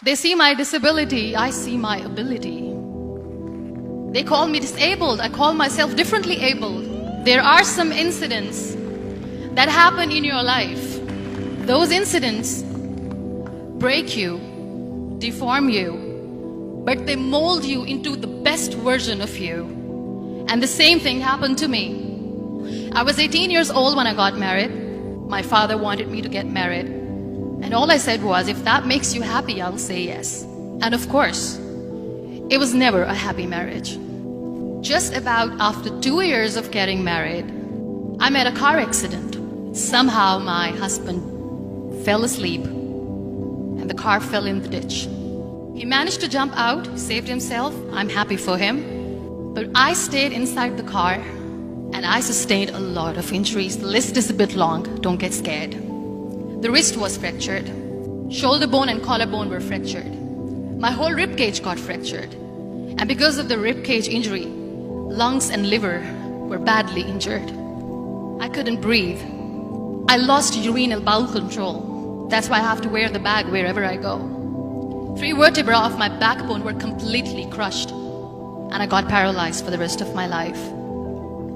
They see my disability, I see my ability. They call me disabled, I call myself differently abled. There are some incidents that happen in your life. Those incidents break you, deform you, but they mold you into the best version of you. And the same thing happened to me. I was 18 years old when I got married. My father wanted me to get married. And all I said was, if that makes you happy, I'll say yes. And of course, it was never a happy marriage. Just about after 2 years of getting married, I met a car accident. Somehow my husband fell asleep and the car fell in the ditch. He managed to jump out, saved himself. I'm happy for him. But I stayed inside the car and I sustained a lot of injuries. The list is a bit long, don't get scared. The wrist was fractured. Shoulder bone and collarbone were fractured. My whole rib cage got fractured. And because of the rib cage injury, lungs and liver were badly injured. I couldn't breathe. I lost urinary bowel control. That's why I have to wear the bag wherever I go. 3 vertebrae of my backbone were completely crushed. And I got paralyzed for the rest of my life.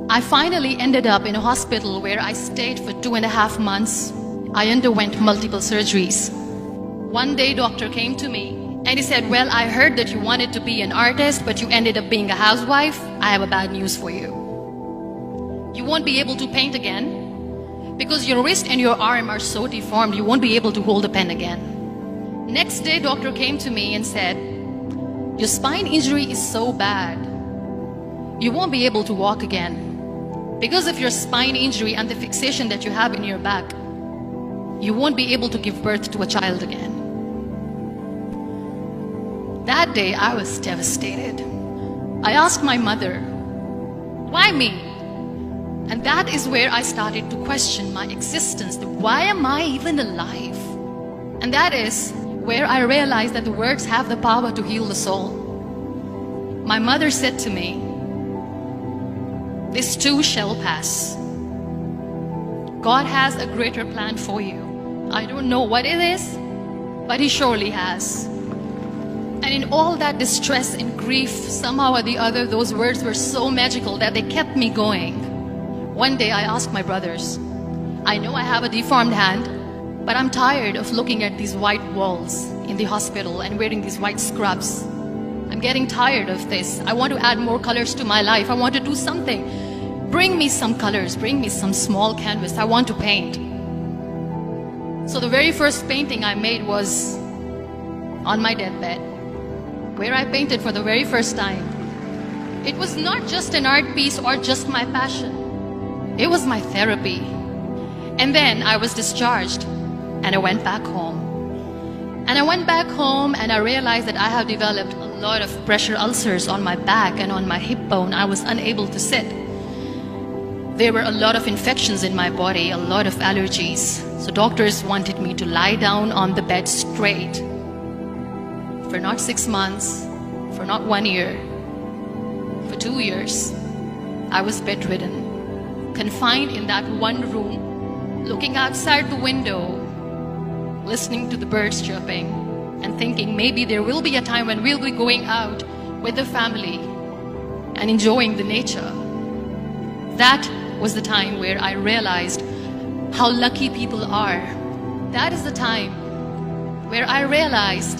I finally ended up in a hospital where I stayed for 2.5 months. I underwent multiple surgeries. One day, doctor came to me and he said, well, I heard that you wanted to be an artist, but you ended up being a housewife. I have a bad news for you. You won't be able to paint again because your wrist and your arm are so deformed, you won't be able to hold a pen again. Next day, doctor came to me and said, your spine injury is so bad, you won't be able to walk again. Because of your spine injury and the fixation that you have in your back, you won't be able to give birth to a child again. That day, I was devastated. I asked my mother, why me? And that is where I started to question my existence. Why am I even alive? And that is where I realized that the words have the power to heal the soul. My mother said to me, this too shall pass. God has a greater plan for you. I don't know what it is, but He surely has. And in all that distress and grief, somehow or the other, those words were so magical that they kept me going. One day I asked my brothers, I know I have a deformed hand, but I'm tired of looking at these white walls in the hospital and wearing these white scrubs. I'm getting tired of this. I want to add more colors to my life. I want to do something. Bring me some colors, bring me some small canvas. I want to paint. So the very first painting I made was on my deathbed, where I painted for the very first time. It was not just an art piece or just my passion. It was my therapy. And then I was discharged and I went back home. And I went back home and I realized that I have developed a lot of pressure ulcers on my back and on my hip bone. I was unable to sit. There were a lot of infections in my body, a lot of allergies. So doctors wanted me to lie down on the bed straight for not 6 months, for not 1 year, for 2 years. I was bedridden, confined in that one room, looking outside the window, listening to the birds chirping, and thinking maybe there will be a time when we'll be going out with the family and enjoying the nature. That was the time where I realized how lucky people are. That is the time where I realized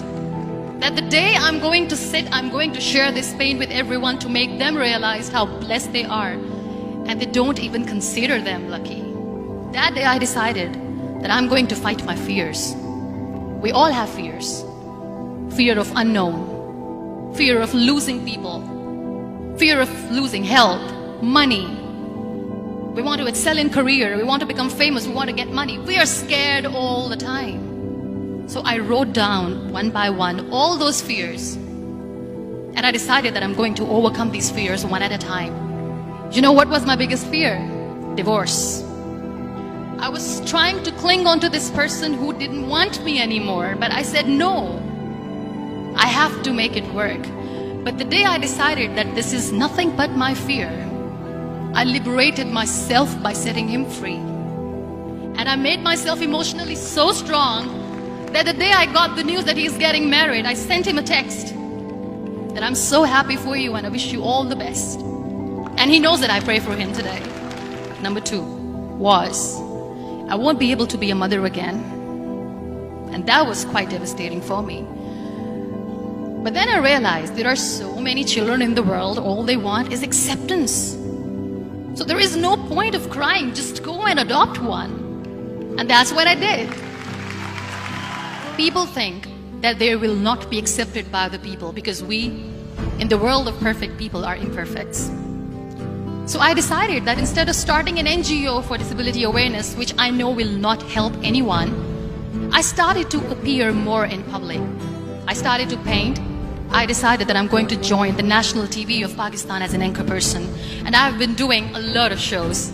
that the day I'm going to sit, I'm going to share this pain with everyone to make them realize how blessed they are, and they don't even consider them lucky. That day I decided that I'm going to fight my fears. We all have fears. Fear of unknown, fear of losing people, fear of losing health, money. We want to excel in career, we want to become famous, we want to get money. We are scared all the time. So I wrote down one by one all those fears. And I decided that I'm going to overcome these fears one at a time. You know what was my biggest fear? Divorce. I was trying to cling on to this person who didn't want me anymore, but I said no. I have to make it work. But the day I decided that this is nothing but my fear, I liberated myself by setting him free. And I made myself emotionally so strong that the day I got the news that he's getting married, I sent him a text that I'm so happy for you and I wish you all the best. And he knows that I pray for him today. Number 2 was, I won't be able to be a mother again. And that was quite devastating for me. But then I realized there are so many children in the world, all they want is acceptance. So there is no point of crying, just go and adopt one. And that's what I did. People think that they will not be accepted by the people because we, in the world of perfect people, are imperfect. So I decided that instead of starting an NGO for disability awareness, which I know will not help anyone, I started to appear more in public. I started to paint. I decided that I'm going to join the national TV of Pakistan as an anchor person. And I've been doing a lot of shows.